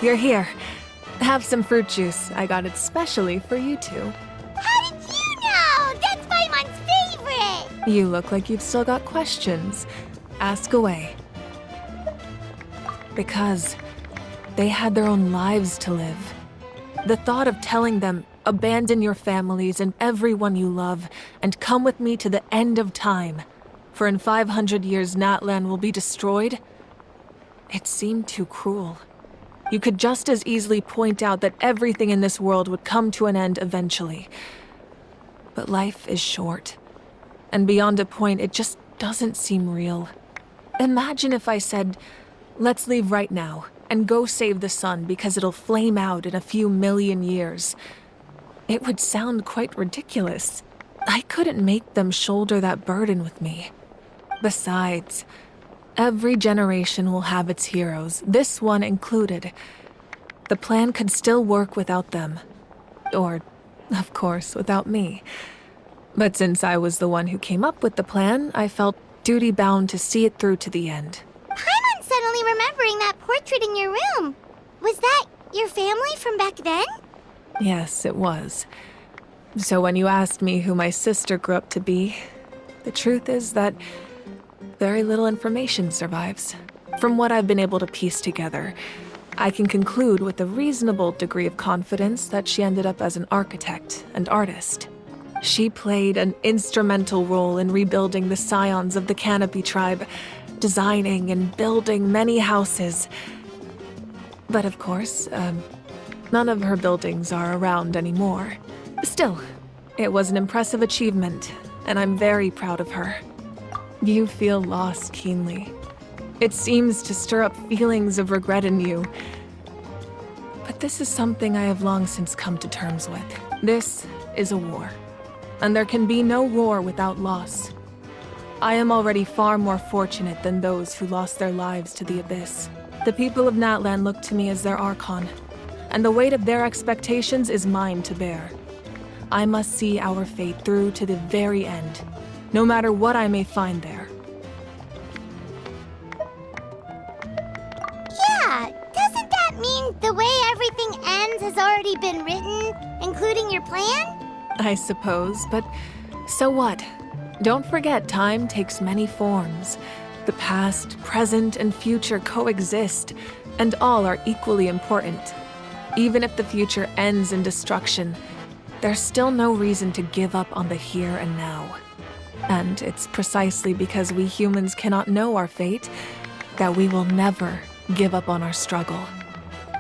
you're here. Have some fruit juice. I got it specially for you two. How did you know? That's Paimon's favorite! You look like you've still got questions. Ask away. Because they had their own lives to live. The thought of telling them, abandon your families and everyone you love, and come with me to the end of time, for in 500 years Natlan will be destroyed, it seemed too cruel. You could just as easily point out that everything in this world would come to an end eventually. But life is short, and beyond a point, it just doesn't seem real. Imagine if I said, let's leave right now, and go save the sun because it'll flame out in a few million years. It would sound quite ridiculous. I couldn't make them shoulder that burden with me. Besides, every generation will have its heroes, this one included. The plan could still work without them. Or, of course, without me. But since I was the one who came up with the plan, I felt duty-bound to see it through to the end. Paimon's suddenly remembering that portrait in your room. Was that your family from back then? Yes, it was. So when you asked me who my sister grew up to be, the truth is that very little information survives. From what I've been able to piece together, I can conclude with a reasonable degree of confidence that she ended up as an architect and artist. She played an instrumental role in rebuilding the scions of the Canopy tribe, designing and building many houses. But of course, none of her buildings are around anymore. Still, it was an impressive achievement, and I'm very proud of her. You feel loss keenly. It seems to stir up feelings of regret in you. But this is something I have long since come to terms with. This is a war, and there can be no war without loss. I am already far more fortunate than those who lost their lives to the Abyss. The people of Natlan look to me as their Archon, and the weight of their expectations is mine to bear. I must see our fate through to the very end, no matter what I may find there. Yeah, doesn't that mean the way everything ends has already been written, including your plan? I suppose, but so what? Don't forget, time takes many forms. The past, present, and future coexist, and all are equally important. Even if the future ends in destruction, there's still no reason to give up on the here and now. And it's precisely because we humans cannot know our fate that we will never give up on our struggle.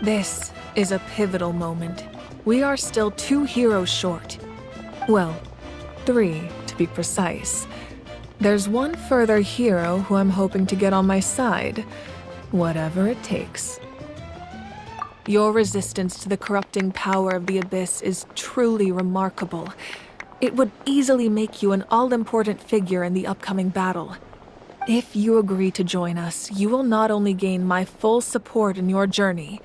This is a pivotal moment. We are still 2 heroes short. Well, 3 to be precise. There's one further hero who I'm hoping to get on my side, whatever it takes. Your resistance to the corrupting power of the Abyss is truly remarkable. It would easily make you an all-important figure in the upcoming battle. If you agree to join us, you will not only gain my full support in your journey,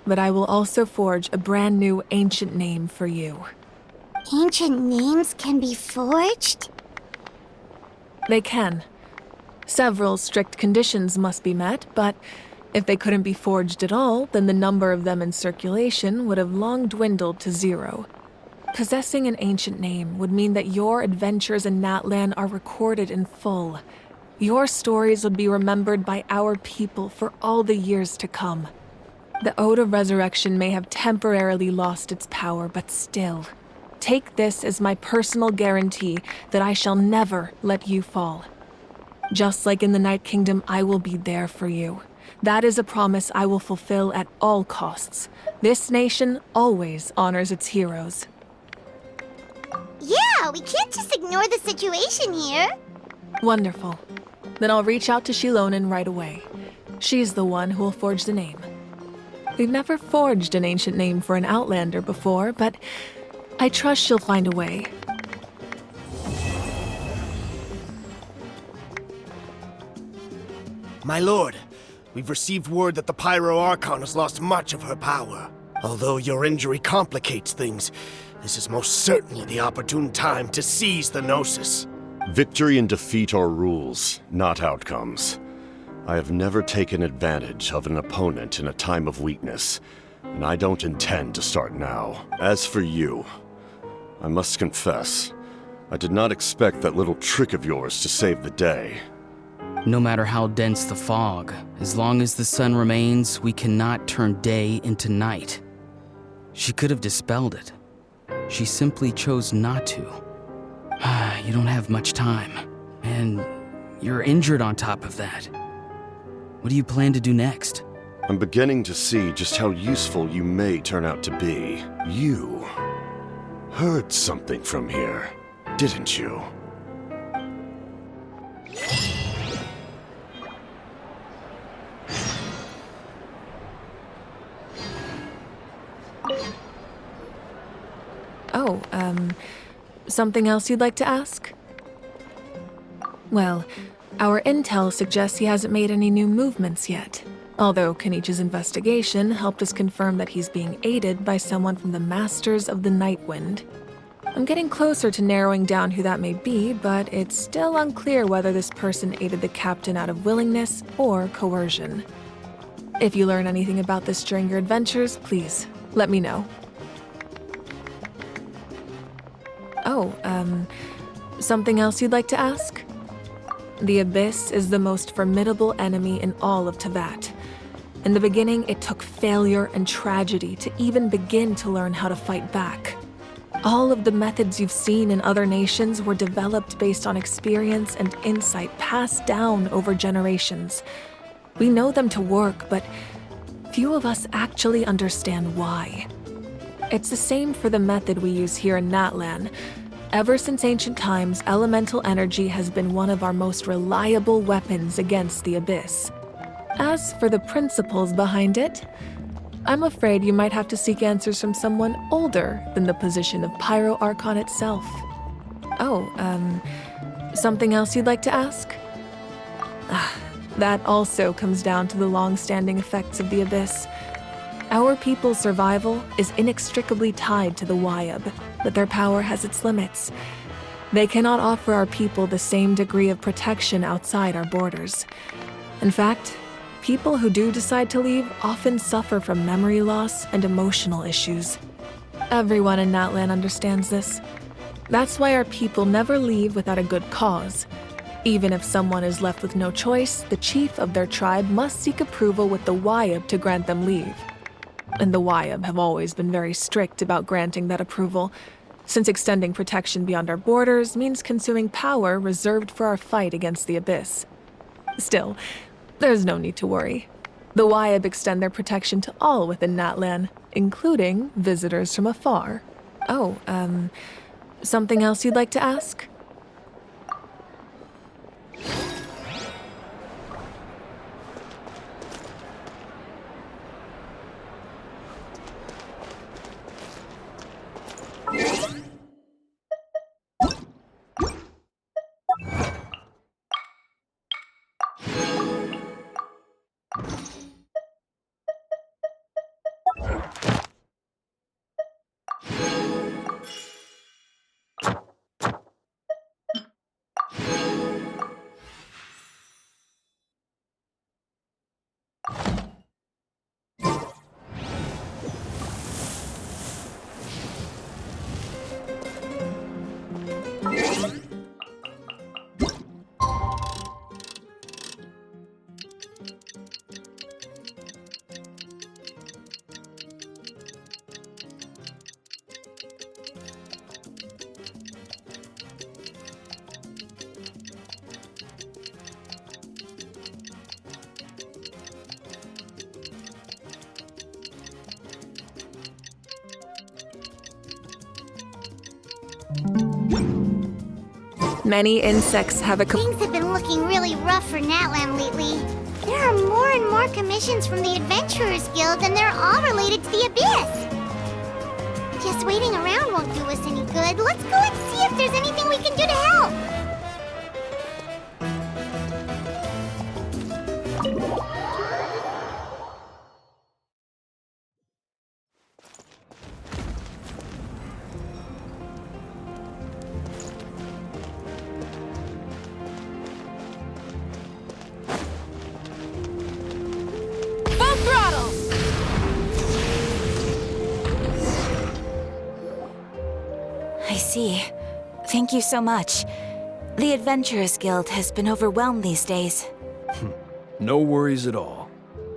but I will also forge a brand new ancient name for you. Ancient names can be forged? They can. Several strict conditions must be met, but if they couldn't be forged at all, then the number of them in circulation would have long dwindled to 0. Possessing an ancient name would mean that your adventures in Natlan are recorded in full. Your stories would be remembered by our people for all the years to come. The Ode of Resurrection may have temporarily lost its power, but still, take this as my personal guarantee that I shall never let you fall. Just like in the Night Kingdom, I will be there for you. That is a promise I will fulfill at all costs. This nation always honors its heroes. Yeah, we can't just ignore the situation here. Wonderful. Then I'll reach out to Shilonen right away. She's the one who will forge the name. We've never forged an ancient name for an Outlander before, but I trust she'll find a way. My lord, we've received word that the Pyro Archon has lost much of her power. Although your injury complicates things, this is most certainly the opportune time to seize the Gnosis. Victory and defeat are rules, not outcomes. I have never taken advantage of an opponent in a time of weakness, and I don't intend to start now. As for you, I must confess, I did not expect that little trick of yours to save the day. No matter how dense the fog, as long as the sun remains, we cannot turn day into night. She could have dispelled it. She simply chose not to. You don't have much time, and you're injured on top of that. What do you plan to do next? I'm beginning to see just how useful you may turn out to be. You heard something from here, didn't you? Oh, something else you'd like to ask? Well, our intel suggests he hasn't made any new movements yet. Although Kenichi's investigation helped us confirm that he's being aided by someone from the Masters of the Nightwind. I'm getting closer to narrowing down who that may be, but it's still unclear whether this person aided the captain out of willingness or coercion. If you learn anything about this during your adventures, please let me know. Oh, something else you'd like to ask? The Abyss is the most formidable enemy in all of Teyvat. In the beginning, it took failure and tragedy to even begin to learn how to fight back. All of the methods you've seen in other nations were developed based on experience and insight passed down over generations. We know them to work, but few of us actually understand why. It's the same for the method we use here in Natlan. Ever since ancient times, elemental energy has been one of our most reliable weapons against the Abyss. As for the principles behind it, I'm afraid you might have to seek answers from someone older than the position of Pyro Archon itself. Oh, something else you'd like to ask? That also comes down to the long-standing effects of the Abyss. Our people's survival is inextricably tied to the Wyab, but their power has its limits. They cannot offer our people the same degree of protection outside our borders. In fact, people who do decide to leave often suffer from memory loss and emotional issues. Everyone in Natlan understands this. That's why our people never leave without a good cause. Even if someone is left with no choice, the chief of their tribe must seek approval with the Wyab to grant them leave. And the Wyab have always been very strict about granting that approval, since extending protection beyond our borders means consuming power reserved for our fight against the Abyss. Still, there's no need to worry. The Wyab extend their protection to all within Natlan, including visitors from afar. Oh, something else you'd like to ask? Many insects have a Things have been looking really rough for Natlan lately. There are more and more commissions from the Adventurers Guild, and they're all related to the Abyss. Just waiting around won't do us any good. Let's go and see if there's anything we can do to help. see. Thank you so much. The Adventurers Guild has been overwhelmed these days. No worries at all.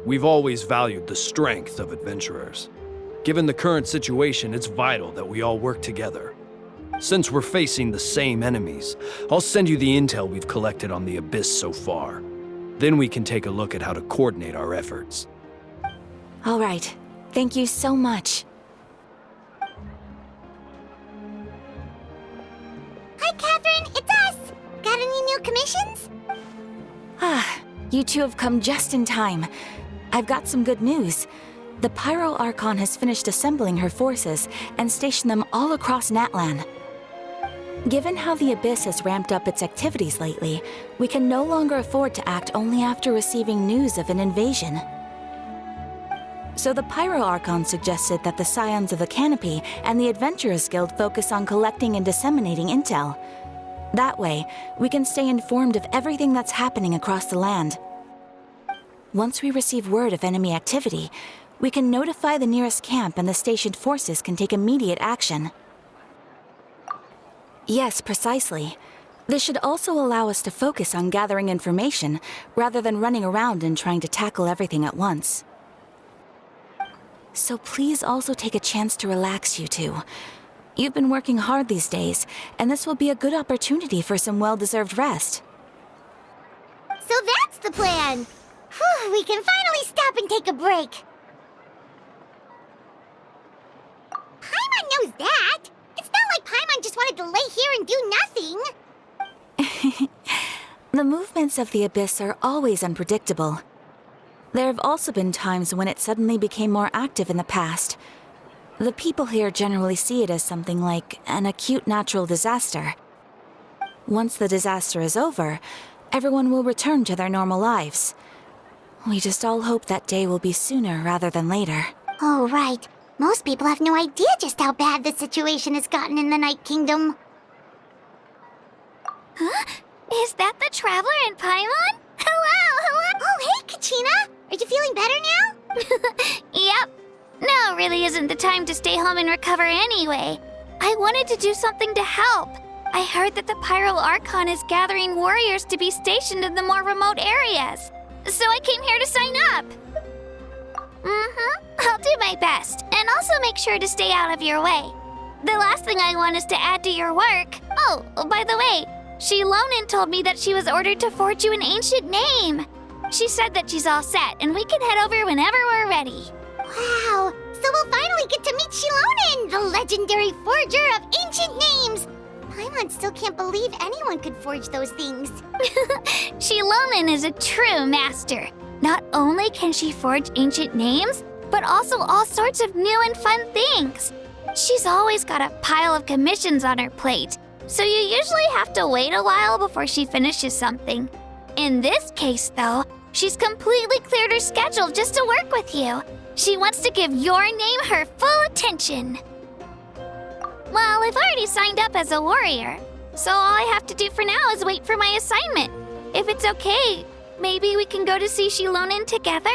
We've always valued the strength of adventurers. Given the current situation, it's vital that we all work together. Since we're facing the same enemies, I'll send you the intel we've collected on the Abyss so far. Then we can take a look at how to coordinate our efforts. All right. Thank you so much. Hi, Catherine. It's us. Got any new commissions? You two have come just in time. I've got some good news. The Pyro Archon has finished assembling her forces and stationed them all across Natlan. Given how the Abyss has ramped up its activities lately, we can no longer afford to act only after receiving news of an invasion. So the Pyro Archon suggested that the Scions of the Canopy and the Adventurers Guild focus on collecting and disseminating intel. That way, we can stay informed of everything that's happening across the land. Once we receive word of enemy activity, we can notify the nearest camp and the stationed forces can take immediate action. Yes, precisely. This should also allow us to focus on gathering information rather than running around and trying to tackle everything at once. So please also take a chance to relax, you two. You've been working hard these days, and this will be a good opportunity for some well-deserved rest. So that's the plan. Whew, we can finally stop and take a break. Paimon knows that. It's not like Paimon just wanted to lay here and do nothing. The movements of the Abyss are always unpredictable. There have also been times when it suddenly became more active in the past. The people here generally see it as something like an acute natural disaster. Once the disaster is over, everyone will return to their normal lives. We just all hope that day will be sooner rather than later. Oh, right. Most people have no idea just how bad the situation has gotten in the Night Kingdom. Huh? Is that the Traveler and Paimon? Hello! Oh, hey, Kachina! Are you feeling better now? Yep. Now really isn't the time to stay home and recover anyway. I wanted to do something to help. I heard that the Pyro Archon is gathering warriors to be stationed in the more remote areas. So I came here to sign up. I'll do my best, and also make sure to stay out of your way. The last thing I want is to add to your work. Oh, by the way, Shilonin told me that she was ordered to forge you an ancient name. She said that she's all set, and we can head over whenever we're ready. Wow, so we'll finally get to meet Shilonin, the legendary forger of ancient names. Paimon still can't believe anyone could forge those things. Shilonin is a true master. Not only can she forge ancient names, but also all sorts of new and fun things. She's always got a pile of commissions on her plate, so you usually have to wait a while before she finishes something. In this case, though, she's completely cleared her schedule just to work with you. She wants to give your name her full attention. Well, I've already signed up as a warrior, so all I have to do for now is wait for my assignment. If it's okay, maybe we can go to see Shilonin together?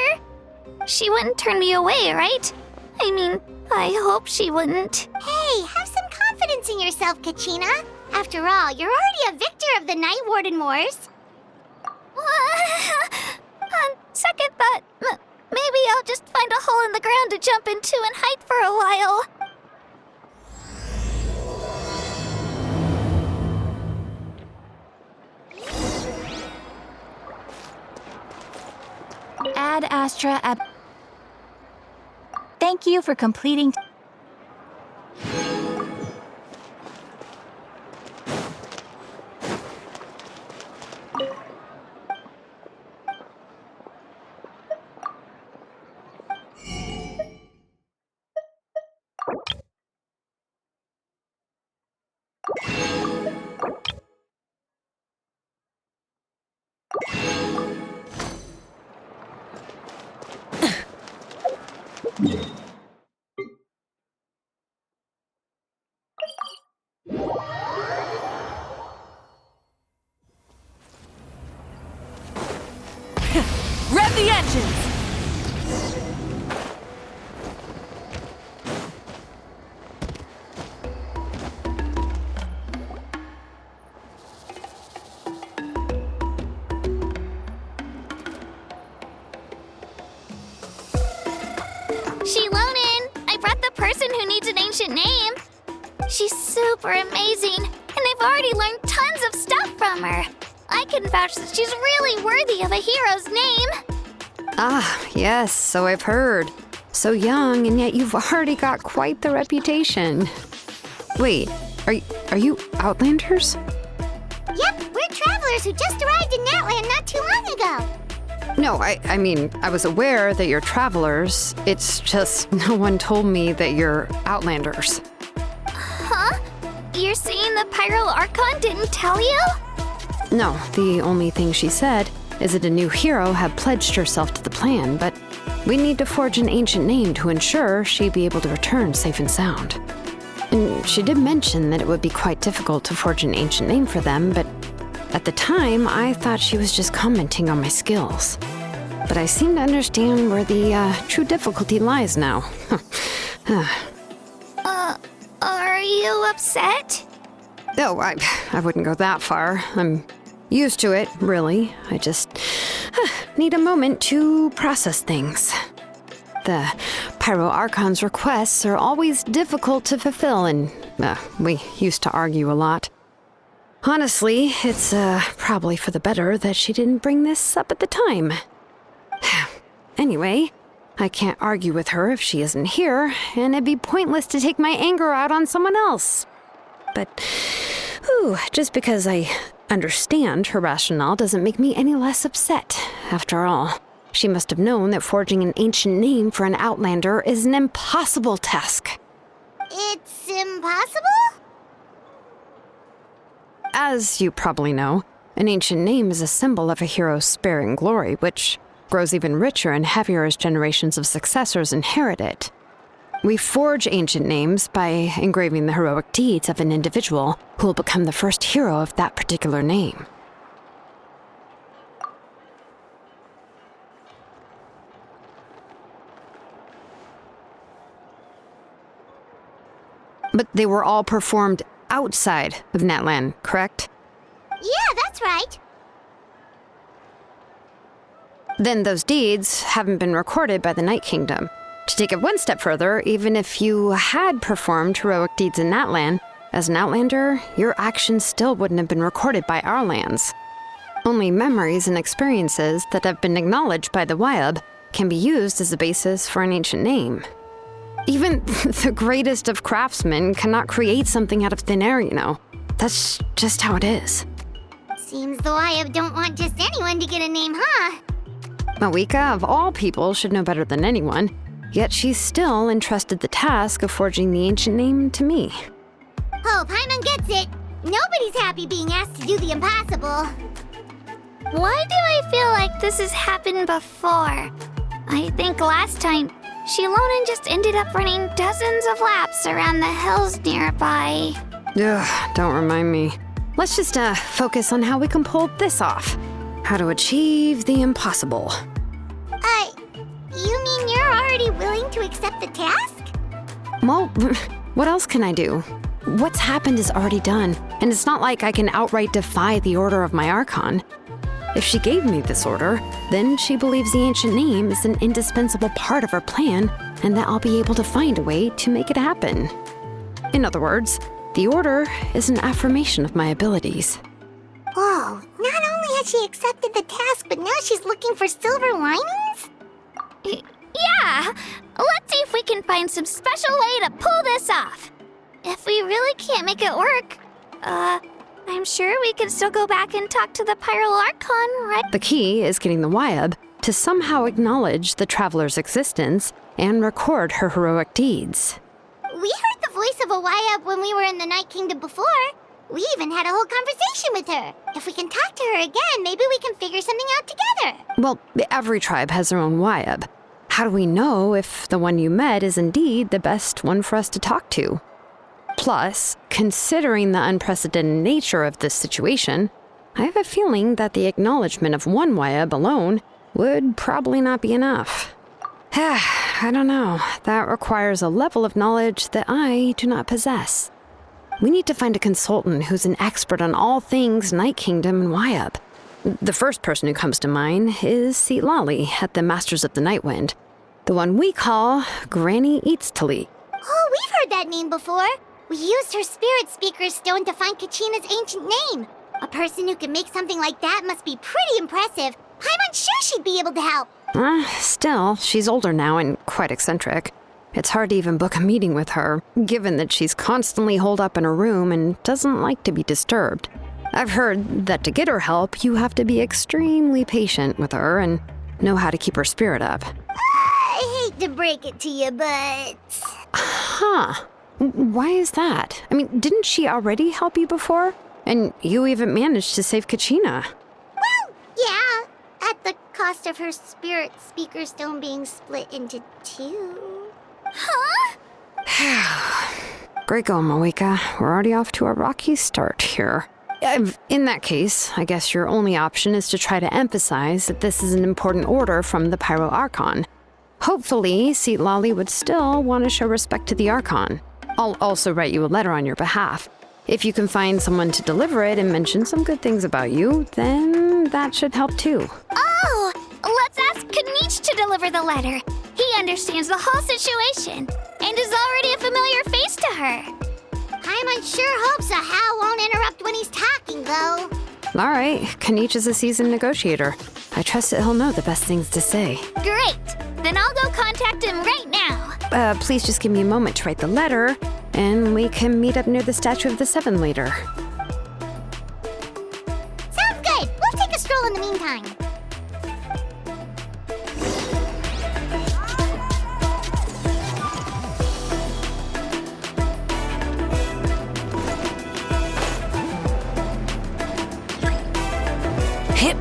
She wouldn't turn me away, right? I mean, I hope she wouldn't. Hey, have some confidence in yourself, Kachina. After all, you're already a victor of the Night Warden Wars. On second thought, maybe I'll just find a hole in the ground to jump into and hide for a while. Ad Astra Ab. Thank you for completing. Rev the engines! ancient name. She's super amazing, and I've already learned tons of stuff from her. I can vouch that she's really worthy of a hero's name. Ah, yes, so I've heard. So young, and yet you've already got quite the reputation. Wait, are you Outlanders? Yep, we're travelers who just arrived in Natlan not too long ago. No, I mean, I was aware that you're travelers. It's just no one told me that you're Outlanders. Huh? You're saying the Pyro Archon didn't tell you? No, the only thing she said is that a new hero had pledged herself to the plan, but we need to forge an ancient name to ensure she'd be able to return safe and sound. And she did mention that it would be quite difficult to forge an ancient name for them, but at the time, I thought she was just commenting on my skills. But I seem to understand where the true difficulty lies now. Are you upset? Oh, I wouldn't go that far. I'm used to it, really. I just need a moment to process things. The Pyro Archon's requests are always difficult to fulfill, and we used to argue a lot. Honestly, it's probably for the better that she didn't bring this up at the time. Anyway, I can't argue with her if she isn't here, and it'd be pointless to take my anger out on someone else. But, just because I understand her rationale doesn't make me any less upset. After all, she must have known that forging an ancient name for an Outlander is an impossible task. It's impossible? As you probably know, an ancient name is a symbol of a hero's sparing glory, which grows even richer and heavier as generations of successors inherit it. We forge ancient names by engraving the heroic deeds of an individual who will become the first hero of that particular name. But they were all performed outside of Natlan, correct? Yeah, that's right. Then those deeds haven't been recorded by the Night Kingdom. To take it one step further, even if you had performed heroic deeds in Natlan, as an Outlander, your actions still wouldn't have been recorded by our lands. Only memories and experiences that have been acknowledged by the Wyab can be used as a basis for an ancient name. Even the greatest of craftsmen cannot create something out of thin air, you know. That's just how it is. Seems the Wyab don't want just anyone to get a name, huh? Mawika, of all people, should know better than anyone, yet she's still entrusted the task of forging the ancient name to me. Oh, Paimon gets it. Nobody's happy being asked to do the impossible. Why do I feel like this has happened before? I think last time, Shilonen just ended up running dozens of laps around the hills nearby. Ugh, don't remind me. Let's just focus on how we can pull this off. How to achieve the impossible. You mean you're already willing to accept the task? Well, what else can I do? What's happened is already done, and it's not like I can outright defy the order of my Archon. If she gave me this order, then she believes the ancient name is an indispensable part of her plan, and that I'll be able to find a way to make it happen. In other words, the order is an affirmation of my abilities. Whoa, not only has she accepted the task, but now she's looking for silver linings? Yeah! Let's see if we can find some special way to pull this off. If we really can't make it work, I'm sure we could still go back and talk to the Pyro Archon, right? The key is getting the Wyab to somehow acknowledge the traveler's existence and record her heroic deeds. We heard the voice of a Wyab when we were in the Night Kingdom before. We even had a whole conversation with her. If we can talk to her again, maybe we can figure something out together. Well, every tribe has their own Wyab. How do we know if the one you met is indeed the best one for us to talk to? Plus, considering the unprecedented nature of this situation, I have a feeling that the acknowledgement of one Wyab alone would probably not be enough. I don't know. That requires a level of knowledge that I do not possess. We need to find a consultant who's an expert on all things Night Kingdom and Wyab. The first person who comes to mind is Seatlali at the Masters of the Night Wind, the one we call Granny Eatstali. Oh, we've heard that name before. We used her spirit speaker stone to find Kachina's ancient name. A person who can make something like that must be pretty impressive. I'm unsure she'd be able to help. Still, she's older now and quite eccentric. It's hard to even book a meeting with her, given that she's constantly holed up in her room and doesn't like to be disturbed. I've heard that to get her help, you have to be extremely patient with her and know how to keep her spirit up. I hate to break it to you, but... Huh. Why is that? I mean, didn't she already help you before? And you even managed to save Kachina. Well, yeah. At the cost of her spirit speaker stone being split into two. Huh? Great going, Moeka. We're already off to a rocky start here. In that case, I guess your only option is to try to emphasize that this is an important order from the Pyro Archon. Hopefully, Seat Lolly would still want to show respect to the Archon. I'll also write you a letter on your behalf. If you can find someone to deliver it and mention some good things about you, then that should help too. Oh, let's ask Kanich to deliver the letter. He understands the whole situation and is already a familiar face to her. Paimon sure hopes a Hal won't interrupt when he's talking, though. All right, Kanich is a seasoned negotiator. I trust that he'll know the best things to say. Great. Then I'll go contact him right now. Please just give me a moment to write the letter, and we can meet up near the Statue of the Seven later. Sounds good. We'll take a stroll in the meantime. Hip.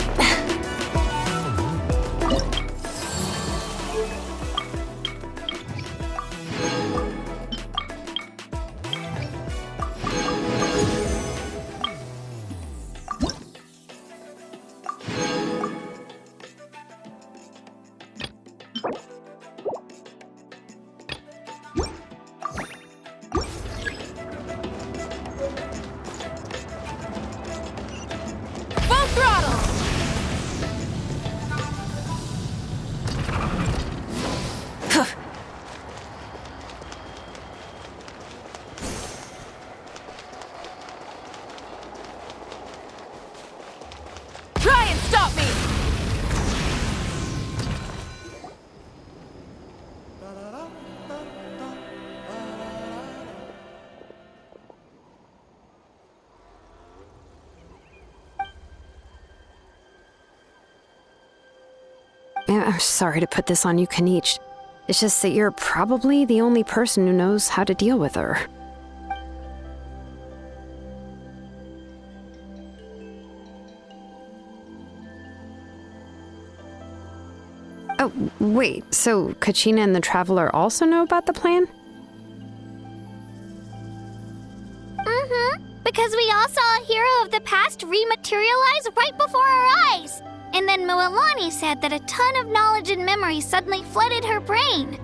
Try and stop me! I'm sorry to put this on you, Kanich. It's just that you're probably the only person who knows how to deal with her. Oh, wait, so Kachina and the Traveler also know about the plan? Because we all saw a hero of the past rematerialize right before our eyes. And then Mualani said that a ton of knowledge and memory suddenly flooded her brain.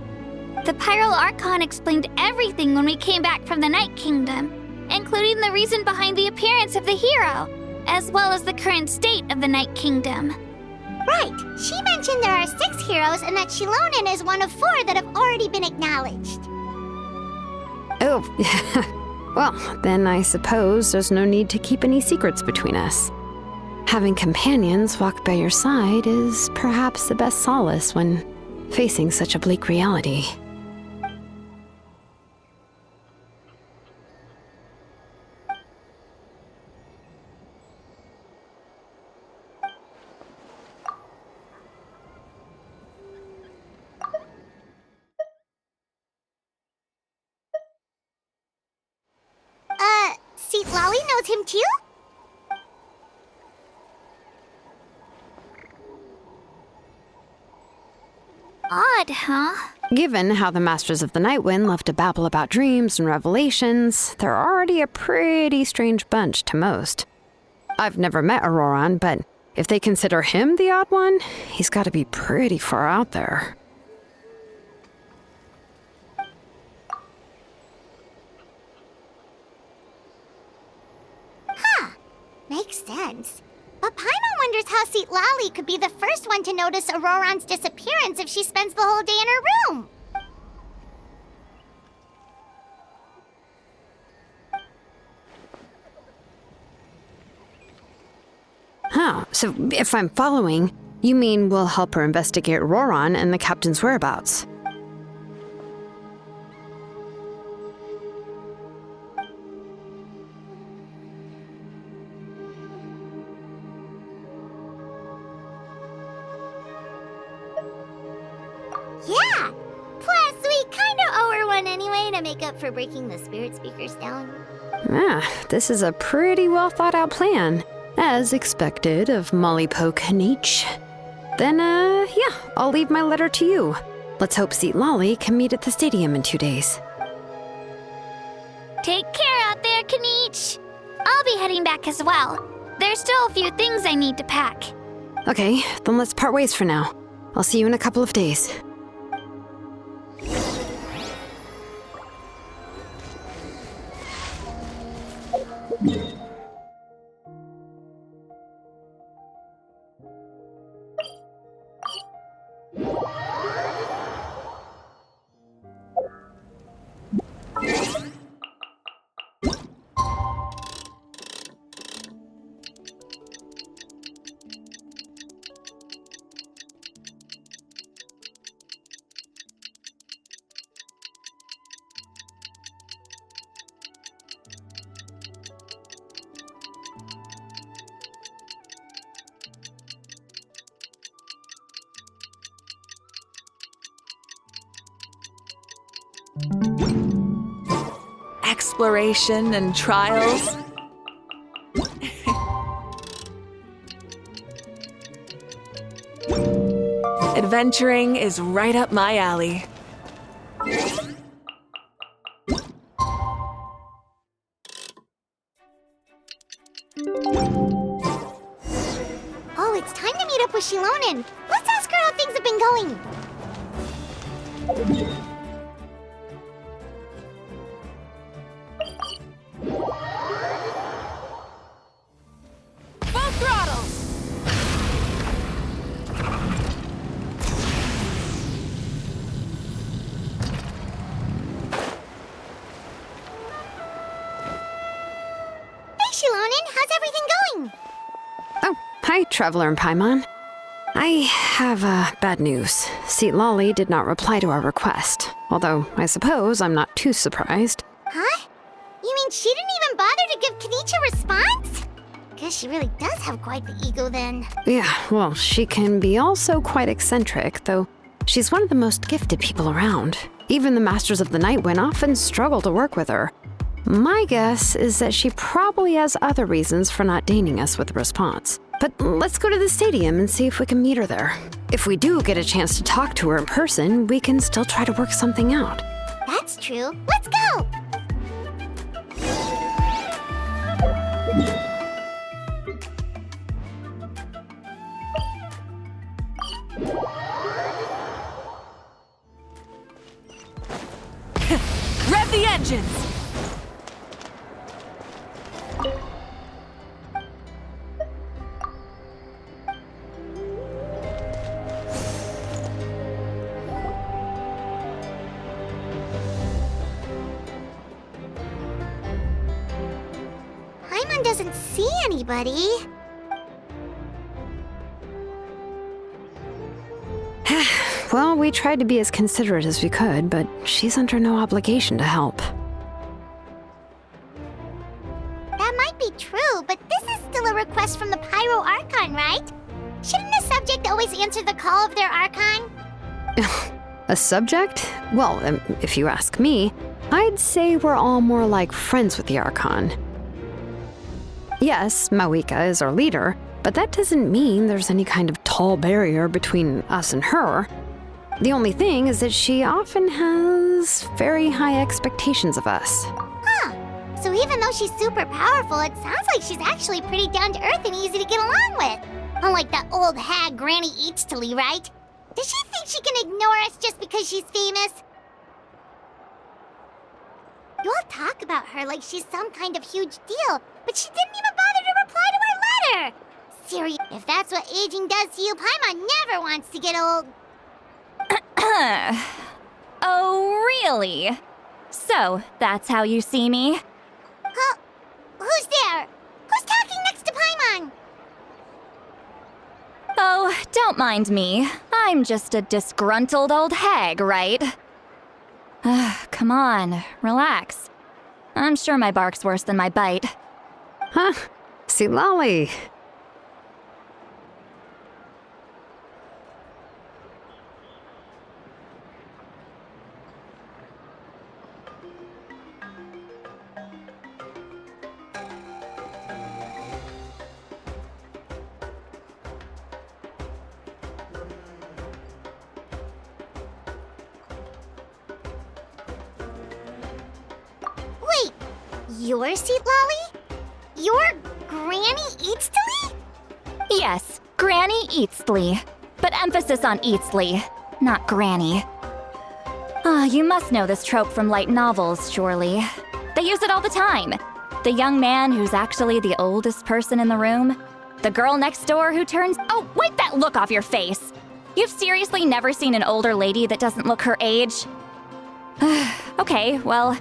The Pyro Archon explained everything when we came back from the Night Kingdom, including the reason behind the appearance of the hero, as well as the current state of the Night Kingdom. Right. She mentioned there are 6 heroes and that Shilonen is one of 4 that have already been acknowledged. Oh, well, then I suppose there's no need to keep any secrets between us. Having companions walk by your side is perhaps the best solace when facing such a bleak reality. Seat Lolly knows him too? Odd, huh? Given how the Masters of the Night Wind love to babble about dreams and revelations, they're already a pretty strange bunch to most. I've never met Auroran, but if they consider him the odd one, he's got to be pretty far out there. Makes sense. But Paimon wonders how Seat Lolly could be the first one to notice Auroran's disappearance if she spends the whole day in her room. So if I'm following, you mean we'll help her investigate Roron and the captain's whereabouts? Yeah! Plus, we kinda owe her one anyway to make up for breaking the spirit speakers down. This is a pretty well thought out plan, as expected of Molly Poke Nietzsche. Then, yeah, I'll leave my letter to you. Let's hope Seat Lolly can meet at the stadium in 2 days. Take care out there, Kaniche. I'll be heading back as well. There's still a few things I need to pack. Okay, then let's part ways for now. I'll see you in a couple of days. Exploration and trials. Adventuring is right up my alley. Oh, it's time to meet up with Shilonen. Let's ask her how things have been going. Full throttle! Hey, Shilonen, how's everything going? Oh, hi, Traveler and Paimon. I have bad news. Seat Lolly did not reply to our request, although I suppose I'm not too surprised. Huh? You mean she didn't even bother to give Kaniche a response? Guess she really does have quite the ego then. Yeah, well, she can be also quite eccentric, though she's one of the most gifted people around. Even the Masters of the Night Wind often struggle to work with her. My guess is that she probably has other reasons for not deigning us with a response. But let's go to the stadium and see if we can meet her there. If we do get a chance to talk to her in person, we can still try to work something out. That's true. Let's go! Rev the engines! Paimon doesn't see anybody. Well, we tried to be as considerate as we could, but she's under no obligation to help. That might be true, but this is still a request from the Pyro Archon, right? Shouldn't a subject always answer the call of their Archon? A subject? Well, if you ask me, I'd say we're all more like friends with the Archon. Yes, Mawika is our leader, but that doesn't mean there's any kind of tall barrier between us and her. The only thing is that she often has very high expectations of us. Huh. So even though she's super powerful, it sounds like she's actually pretty down to earth and easy to get along with. Unlike that old hag Granny Eatstily, right? Does she think she can ignore us just because she's famous? You all talk about her like she's some kind of huge deal, but she didn't even bother to reply to our letter! Seriously, if that's what aging does to you, Paimon never wants to get old. Oh, really? So, that's how you see me? Huh? Who's there? Who's talking next to Paimon? don't mind me. I'm just a disgruntled old hag, right? Come on, relax. I'm sure my bark's worse than my bite. Huh? See, Lolly. Wait, your seat, Lolly? Your Granny Eatsley? Yes, Granny Eatsley. But emphasis on Eatsley, not Granny. You must know this trope from light novels, surely. They use it all the time. The young man who's actually the oldest person in the room. The girl next door who turns— Oh, wipe that look off your face! You've seriously never seen an older lady that doesn't look her age? Okay, well,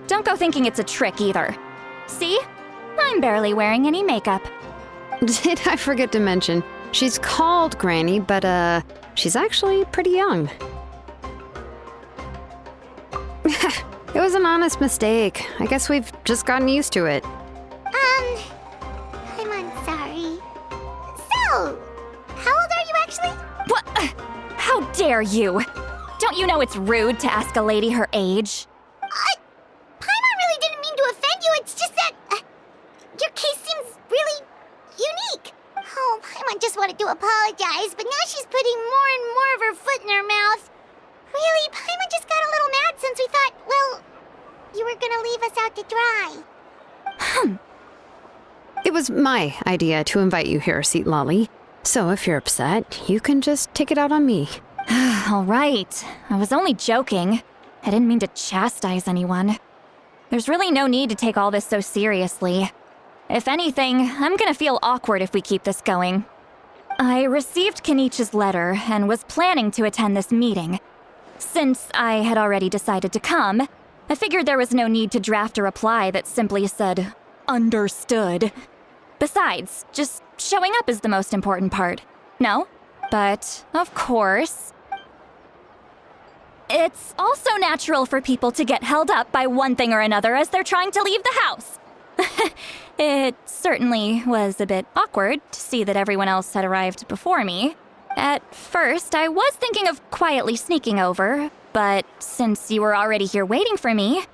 don't go thinking it's a trick either. See? I'm barely wearing any makeup. Did I forget to mention, she's called Granny, but she's actually pretty young. It was an honest mistake. I guess we've just gotten used to it. I'm sorry. So, how old are you actually? What? How dare you? Don't you know it's rude to ask a lady her age? Paimon really didn't mean to offend you, it's just that your case seems really unique. Oh, Paimon just wanted to apologize, but now she's putting more and more of her foot in her mouth. Really, Paimon just got a little mad since we thought, well, you were gonna leave us out to dry. It was my idea to invite you here, Seat Lolly. So if you're upset, you can just take it out on me. All right. I was only joking. I didn't mean to chastise anyone. There's really no need to take all this so seriously. If anything, I'm gonna feel awkward if we keep this going. I received Kenichi's letter and was planning to attend this meeting. Since I had already decided to come, I figured there was no need to draft a reply that simply said, "Understood." Besides, just showing up is the most important part. No? But, of course, it's also natural for people to get held up by one thing or another as they're trying to leave the house. It certainly was a bit awkward to see that everyone else had arrived before me. At first, I was thinking of quietly sneaking over, but since you were already here waiting for me,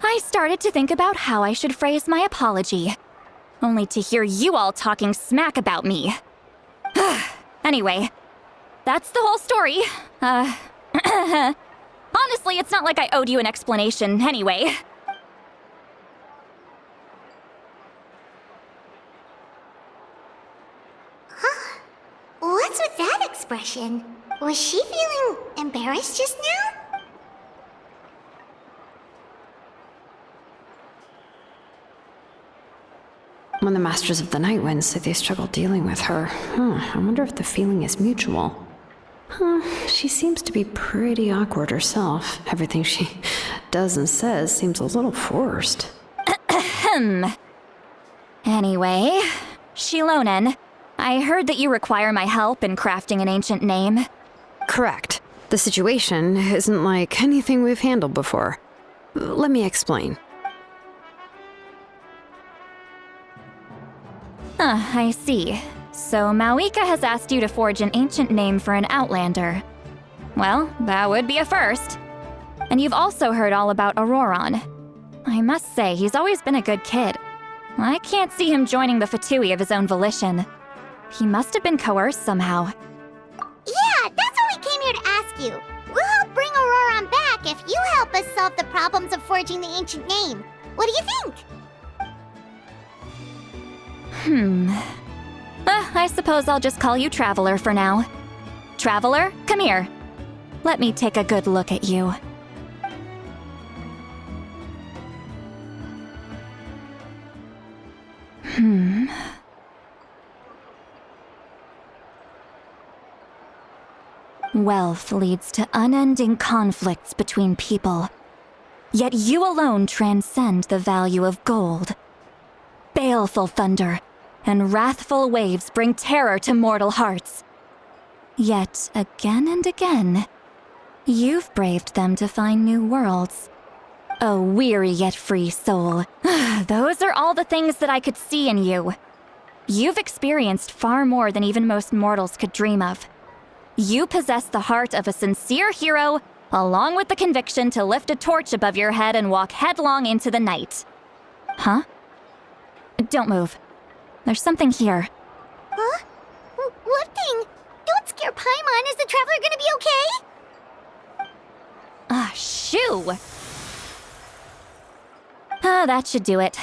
I started to think about how I should phrase my apology. Only to hear you all talking smack about me. Anyway, that's the whole story. Honestly, it's not like I owed you an explanation anyway. What's with that expression? Was she feeling embarrassed just now? When the Masters of the Night Wind say they struggle dealing with her, I wonder if the feeling is mutual. She seems to be pretty awkward herself. Everything she does and says seems a little forced. Anyway, Shilonen, I heard that you require my help in crafting an ancient name. Correct. The situation isn't like anything we've handled before. Let me explain. I see. So Mauika has asked you to forge an ancient name for an Outlander. Well, that would be a first. And you've also heard all about Auroron. I must say, he's always been a good kid. I can't see him joining the Fatui of his own volition. He must have been coerced somehow. Yeah, that's what we came here to ask you. We'll help bring Auroron back if you help us solve the problems of forging the ancient name. What do you think? I suppose I'll just call you Traveler for now. Traveler, come here. Let me take a good look at you. Wealth leads to unending conflicts between people. Yet you alone transcend the value of gold. Baleful thunder and wrathful waves bring terror to mortal hearts. Yet again and again, you've braved them to find new worlds. A weary yet free soul. Those are all the things that I could see in you. You've experienced far more than even most mortals could dream of. You possess the heart of a sincere hero, along with the conviction to lift a torch above your head and walk headlong into the night. Huh? Don't move. There's something here. Huh? What thing? Don't scare Paimon. Is the traveler gonna be okay? Shoo! That should do it.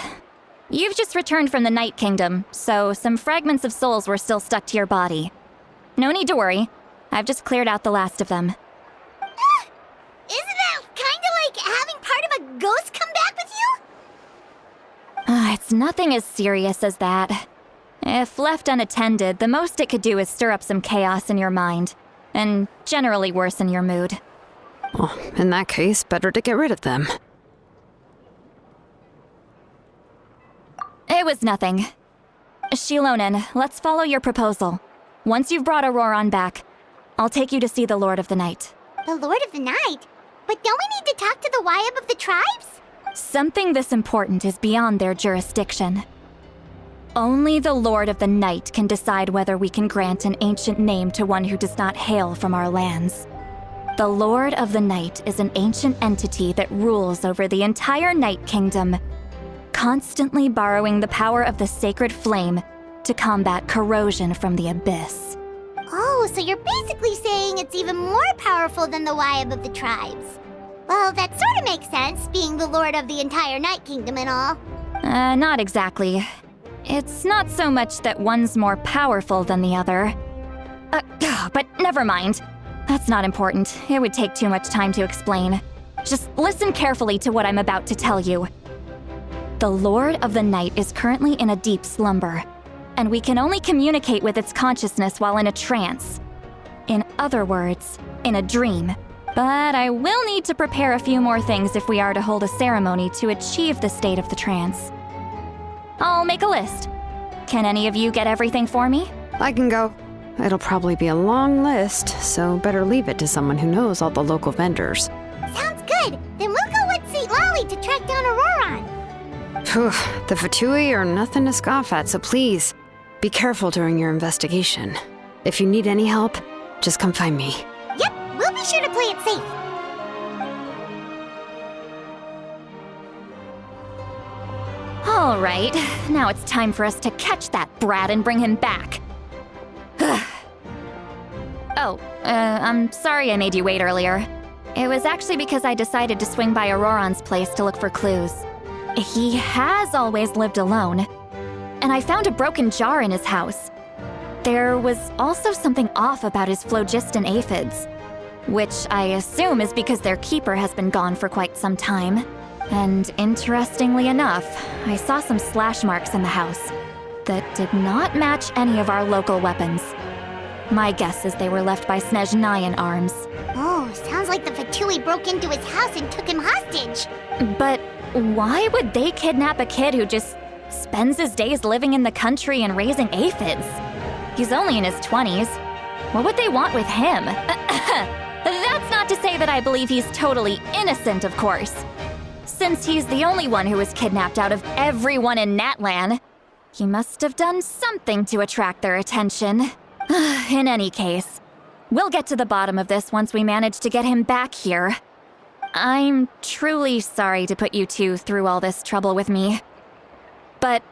You've just returned from the Night Kingdom, so some fragments of souls were still stuck to your body. No need to worry. I've just cleared out the last of them. Isn't that kinda like having part of a ghost come back with you? It's nothing as serious as that. If left unattended, the most it could do is stir up some chaos in your mind, and generally worsen your mood. Well, in that case, better to get rid of them. It was nothing. Shilonen, let's follow your proposal. Once you've brought Auroran back, I'll take you to see the Lord of the Night. The Lord of the Night? But don't we need to talk to the Wyab of the tribes? Something this important is beyond their jurisdiction. Only the Lord of the Night can decide whether we can grant an ancient name to one who does not hail from our lands. The Lord of the Night is an ancient entity that rules over the entire Night Kingdom, constantly borrowing the power of the sacred flame to combat corrosion from the abyss. Oh, so you're basically saying it's even more powerful than the Wyab of the tribes. Well, that sort of makes sense, being the lord of the entire Night Kingdom and all. Not exactly. It's not so much that one's more powerful than the other. But never mind. That's not important. It would take too much time to explain. Just listen carefully to what I'm about to tell you. The Lord of the Night is currently in a deep slumber, and we can only communicate with its consciousness while in a trance. In other words, in a dream. But I will need to prepare a few more things if we are to hold a ceremony to achieve the state of the trance. I'll make a list. Can any of you get everything for me? I can go. It'll probably be a long list, so better leave it to someone who knows all the local vendors. Sounds good. Then we'll go with St. Lolly to track down Auroran. Phew, the Fatui are nothing to scoff at, so please, be careful during your investigation. If you need any help, just come find me. Yep, we'll be sure to play it safe. All right, now it's time for us to catch that brat and bring him back. I'm sorry I made you wait earlier. It was actually because I decided to swing by Auroran's place to look for clues. He has always lived alone, and I found a broken jar in his house. There was also something off about his phlogiston aphids, which I assume is because their keeper has been gone for quite some time. And interestingly enough, I saw some slash marks in the house that did not match any of our local weapons. My guess is they were left by Snezhnayan arms. Oh, sounds like the Fatui broke into his house and took him hostage. But why would they kidnap a kid who just spends his days living in the country and raising aphids? He's only in his 20s. What would they want with him? That's not to say that I believe he's totally innocent, of course. Since he's the only one who was kidnapped out of everyone in Natlan, he must have done something to attract their attention. In any case, we'll get to the bottom of this once we manage to get him back here. I'm truly sorry to put you two through all this trouble with me. But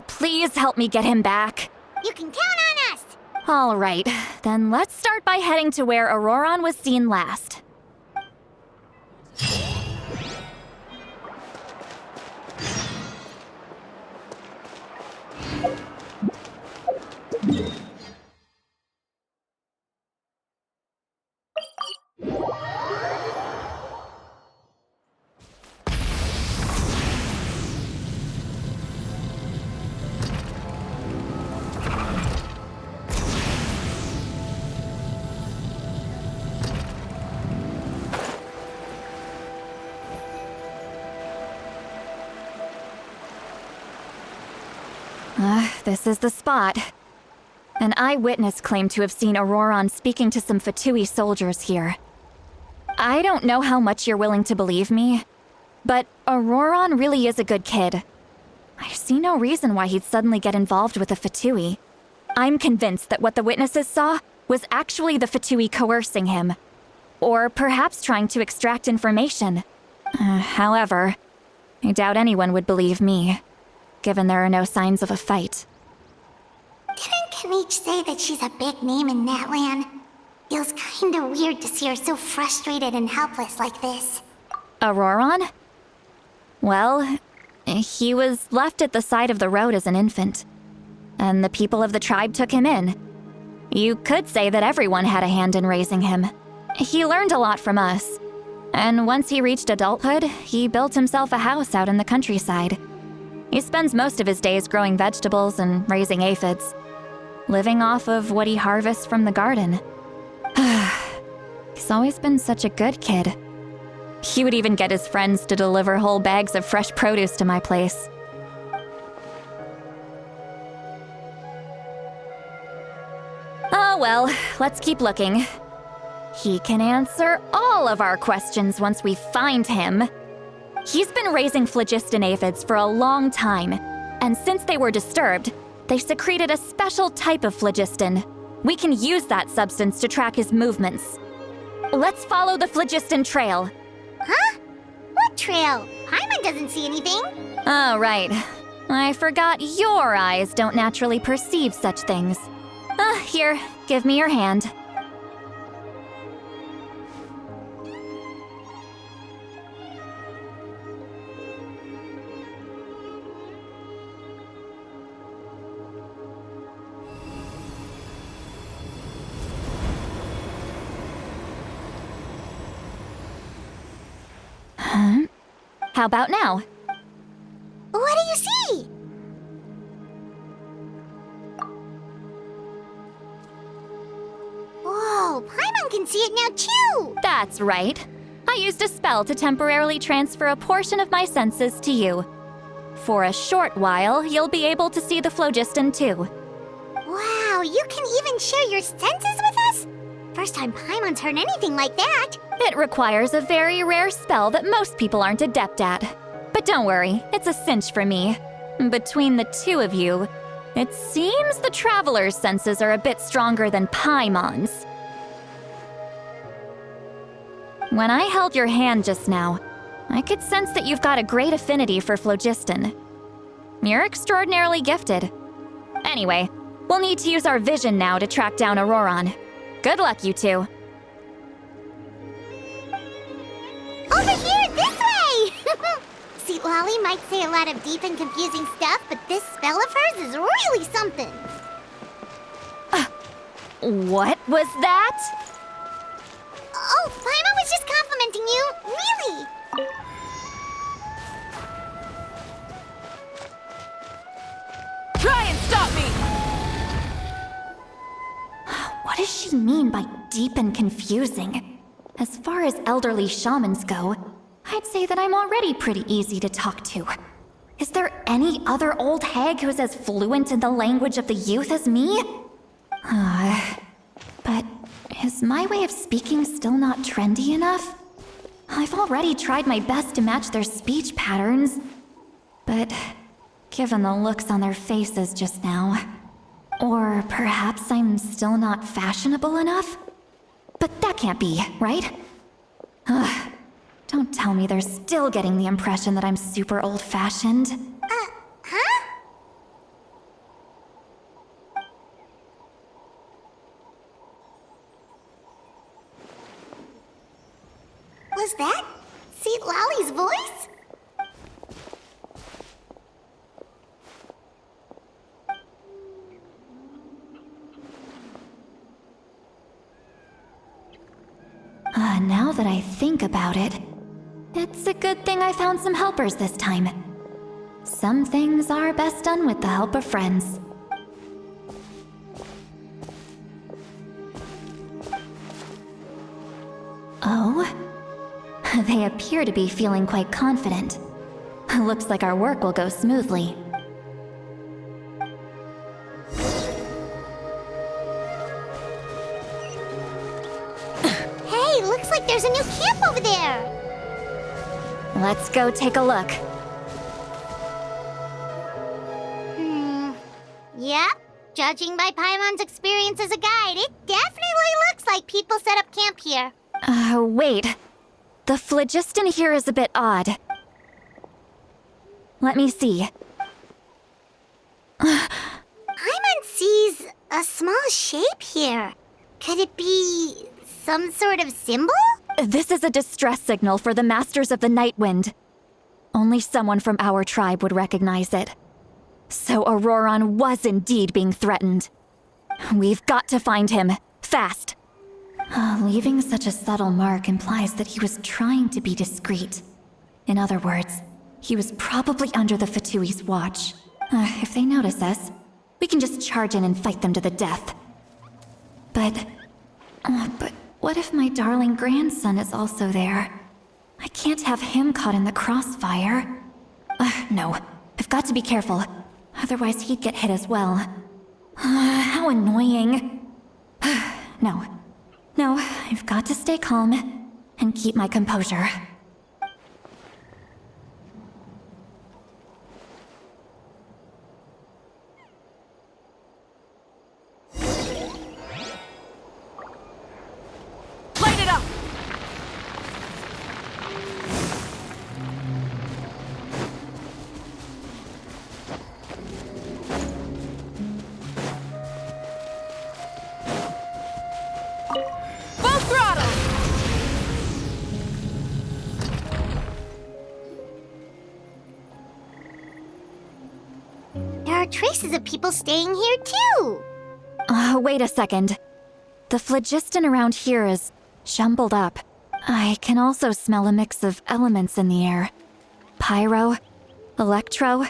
please help me get him back. You can count on us! All right, then let's start by heading to where Auroran was seen last. This is the spot. An eyewitness claimed to have seen Auroron speaking to some Fatui soldiers here. I don't know how much you're willing to believe me, but Auroron really is a good kid. I see no reason why he'd suddenly get involved with the Fatui. I'm convinced that what the witnesses saw was actually the Fatui coercing him. Or perhaps trying to extract information. However, I doubt anyone would believe me, given there are no signs of a fight. Didn't Kanich say that she's a big name in Natlan? Feels kinda weird to see her so frustrated and helpless like this. Auroron? Well, he was left at the side of the road as an infant, and the people of the tribe took him in. You could say that everyone had a hand in raising him. He learned a lot from us, and once he reached adulthood, he built himself a house out in the countryside. He spends most of his days growing vegetables and raising aphids, living off of what he harvests from the garden. He's always been such a good kid. He would even get his friends to deliver whole bags of fresh produce to my place. Oh well, let's keep looking. He can answer all of our questions once we find him. He's been raising phlogiston aphids for a long time, and since they were disturbed, they secreted a special type of phlogiston. We can use that substance to track his movements. Let's follow the phlogiston trail. Huh? What trail? Paimon doesn't see anything. Oh, right. I forgot your eyes don't naturally perceive such things. Here, give me your hand. How about now? What do you see? Whoa, Paimon can see it now too! That's right. I used a spell to temporarily transfer a portion of my senses to you. For a short while, you'll be able to see the phlogiston too. Wow, you can even share your senses with us? First time Paimon's heard anything like that. It requires a very rare spell that most people aren't adept at. But don't worry, it's a cinch for me. Between the two of you, it seems the Traveler's senses are a bit stronger than Paimon's. When I held your hand just now, I could sense that you've got a great affinity for phlogiston. You're extraordinarily gifted. Anyway, we'll need to use our vision now to track down Auroron. Good luck, you two. Over here, this way! See, Lolly might say a lot of deep and confusing stuff, but this spell of hers is really something. What was that? Oh, Paimon was just complimenting you. Really? Try and stop me! What does she mean by deep and confusing? As far as elderly shamans go, I'd say that I'm already pretty easy to talk to. Is there any other old hag who's as fluent in the language of the youth as me? But is my way of speaking still not trendy enough? I've already tried my best to match their speech patterns. But given the looks on their faces just now, or perhaps I'm still not fashionable enough? But that can't be, right? Don't tell me they're still getting the impression that I'm super old-fashioned. Huh? Was that Seat Lolly's voice? Now that I think about it, it's a good thing I found some helpers this time. Some things are best done with the help of friends. Oh? They appear to be feeling quite confident. Looks like our work will go smoothly. Hey, looks like there's a new camp over there. Let's go take a look. Yep. Judging by Paimon's experience as a guide, it definitely looks like people set up camp here. Wait. The phlogiston here is a bit odd. Let me see. Paimon sees a small shape here. Could it be some sort of symbol? This is a distress signal for the Masters of the Night Wind. Only someone from our tribe would recognize it. So Auroron was indeed being threatened. We've got to find him, fast. Leaving such a subtle mark implies that he was trying to be discreet. In other words, he was probably under the Fatui's watch. If they notice us, we can just charge in and fight them to the death. But what if my darling grandson is also there? I can't have him caught in the crossfire. No, I've got to be careful. Otherwise he'd get hit as well. How annoying. No, I've got to stay calm and keep my composure. Light it up! Full throttle! There are traces of people staying here too. Wait a second. The phlogiston around here is jumbled up. I can also smell a mix of elements in the air. Pyro, electro,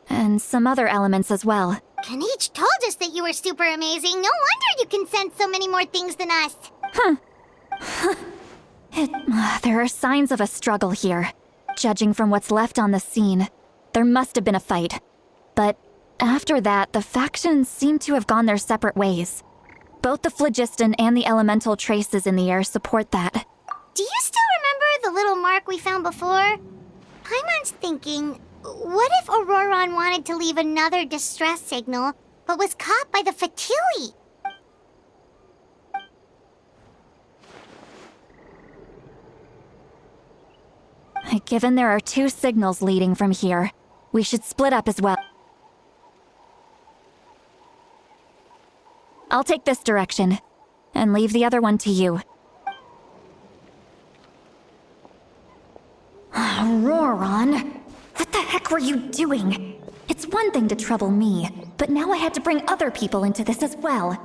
and some other elements as well. Kanichi told us that you were super amazing. No wonder you can sense so many more things than us. There are signs of a struggle here. Judging from what's left on the scene, there must have been a fight. But after that, the factions seem to have gone their separate ways. Both the phlogiston and the elemental traces in the air support that. Do you still remember the little mark we found before? Paimon's thinking, what if Auroron wanted to leave another distress signal, but was caught by the Fatui? Given there are 2 signals leading from here, we should split up as well. I'll take this direction, and leave the other one to you. Auroron! What the heck were you doing? It's one thing to trouble me, but now I had to bring other people into this as well.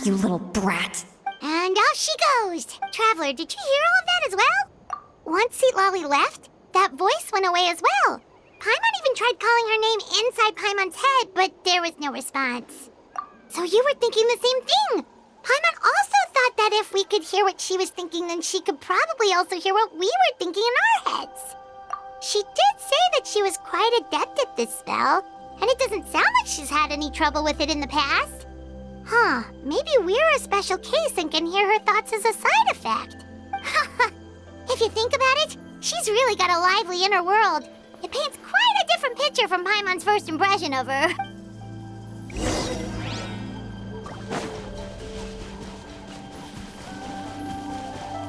You little brat. And off she goes! Traveler, did you hear all of that as well? Once Seat Lolly left, that voice went away as well. Paimon even tried calling her name inside Paimon's head, but there was no response. So you were thinking the same thing! Paimon also thought that if we could hear what she was thinking, then she could probably also hear what we were thinking in our heads. She did say that she was quite adept at this spell, and it doesn't sound like she's had any trouble with it in the past. Maybe we're a special case and can hear her thoughts as a side effect. If you think about it, she's really got a lively inner world. It paints quite a different picture from Paimon's first impression of her.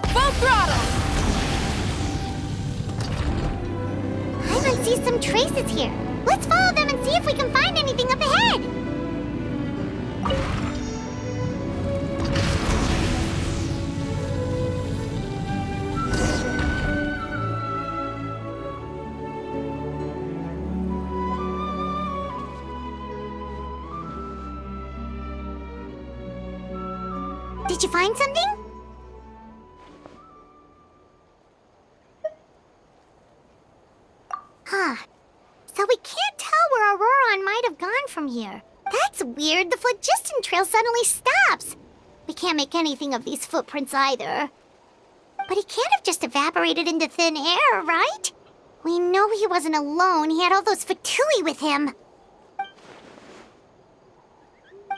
Full throttle! Paimon sees some traces here. Let's follow them and see if we can find anything up ahead. Did you find something? So we can't tell where Auroron might have gone from here. That's weird. The phlogiston trail suddenly stops. We can't make anything of these footprints either. But he can't have just evaporated into thin air, right? We know he wasn't alone. He had all those Fatui with him.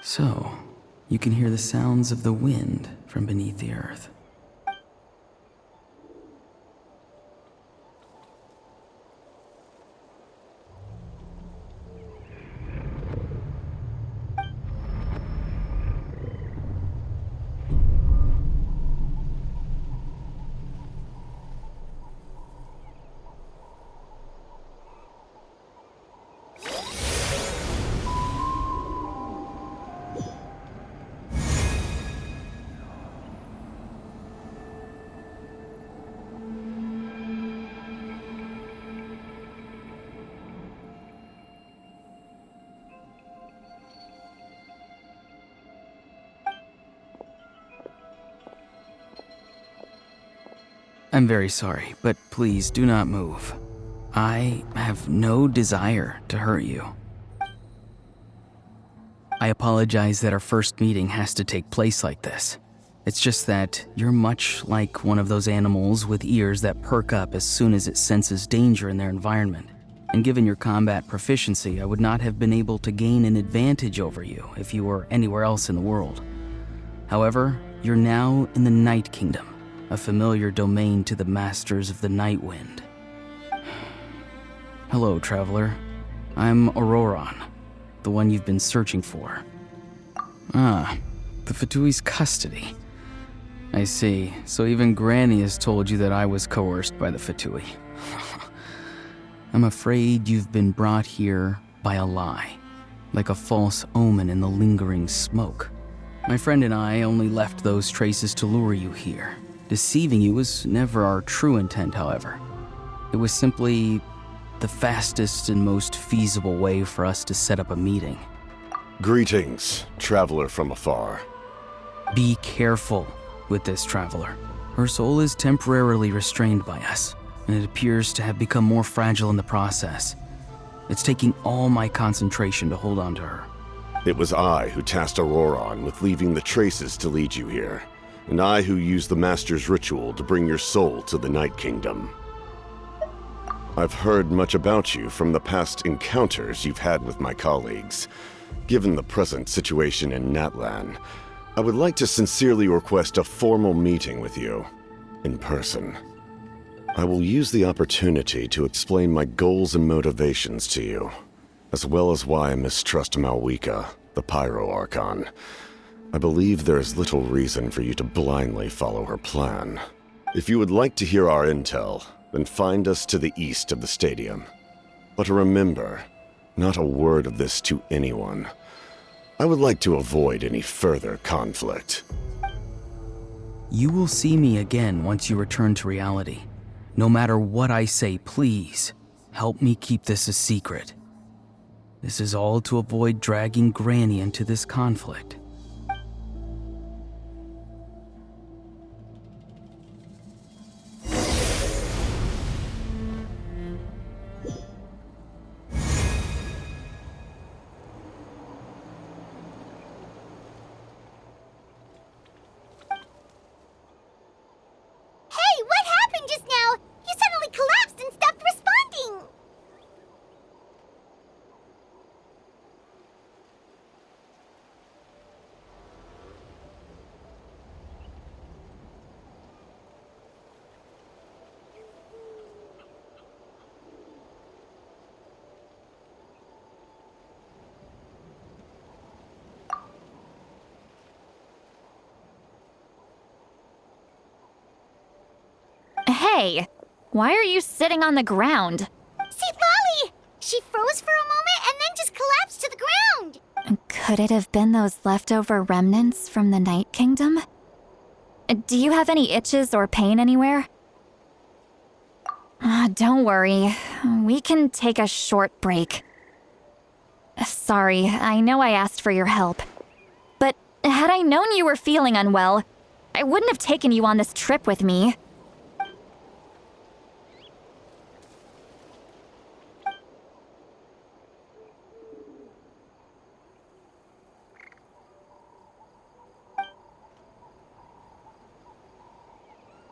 So, you can hear the sounds of the wind from beneath the earth. I'm very sorry, but please do not move. I have no desire to hurt you. I apologize that our first meeting has to take place like this. It's just that you're much like one of those animals with ears that perk up as soon as it senses danger in their environment. And given your combat proficiency, I would not have been able to gain an advantage over you if you were anywhere else in the world. However, you're now in the Night Kingdom, a familiar domain to the Masters of the Night Wind. Hello, traveler. I'm Auroron, the one you've been searching for. Ah, the Fatui's custody. I see. So even Granny has told you that I was coerced by the Fatui. I'm afraid you've been brought here by a lie, like a false omen in the lingering smoke. My friend and I only left those traces to lure you here. Deceiving you was never our true intent, however. It was simply the fastest and most feasible way for us to set up a meeting. Greetings, traveler from afar. Be careful with this traveler. Her soul is temporarily restrained by us, and it appears to have become more fragile in the process. It's taking all my concentration to hold on to her. It was I who tasked Auroron with leaving the traces to lead you here, and I who used the Master's ritual to bring your soul to the Night Kingdom. I've heard much about you from the past encounters you've had with my colleagues. Given the present situation in Natlan, I would like to sincerely request a formal meeting with you, in person. I will use the opportunity to explain my goals and motivations to you, as well as why I mistrust Malwika, the Pyro Archon. I believe there is little reason for you to blindly follow her plan. If you would like to hear our intel, then find us to the east of the stadium. But remember, not a word of this to anyone. I would like to avoid any further conflict. You will see me again once you return to reality. No matter what I say, please, help me keep this a secret. This is all to avoid dragging Granny into this conflict. Hey, what happened just now? You suddenly collapsed and stopped responding. Hey, why are you sitting on the ground? See, Lolly! She froze for a moment and then just collapsed to the ground. Could it have been those leftover remnants from the Night Kingdom? Do you have any itches or pain anywhere? Don't worry. We can take a short break. Sorry, I know I asked for your help. But had I known you were feeling unwell, I wouldn't have taken you on this trip with me.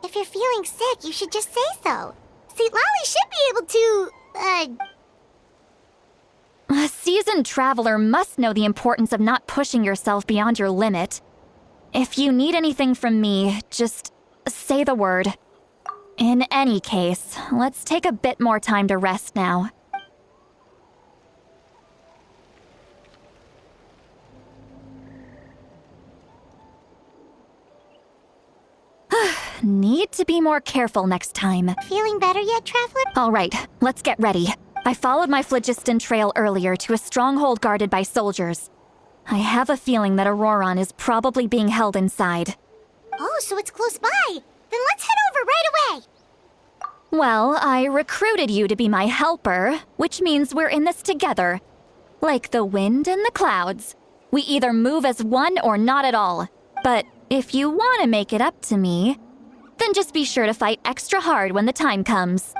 If you're feeling sick, you should just say so. See, Lolly should be able to, A seasoned traveler must know the importance of not pushing yourself beyond your limit. If you need anything from me, just say the word. In any case, let's take a bit more time to rest now. Need to be more careful next time. feeling better yet, Traveler? All right, let's get ready. I followed my phlogiston trail earlier to a stronghold guarded by soldiers. I have a feeling that Auroron is probably being held inside. Oh, so it's close by. Then let's head over right away. Well, I recruited you to be my helper, which means we're in this together. Like the wind and the clouds. We either move as one or not at all. But if you want to make it up to me, Then just be sure to fight extra hard when the time comes.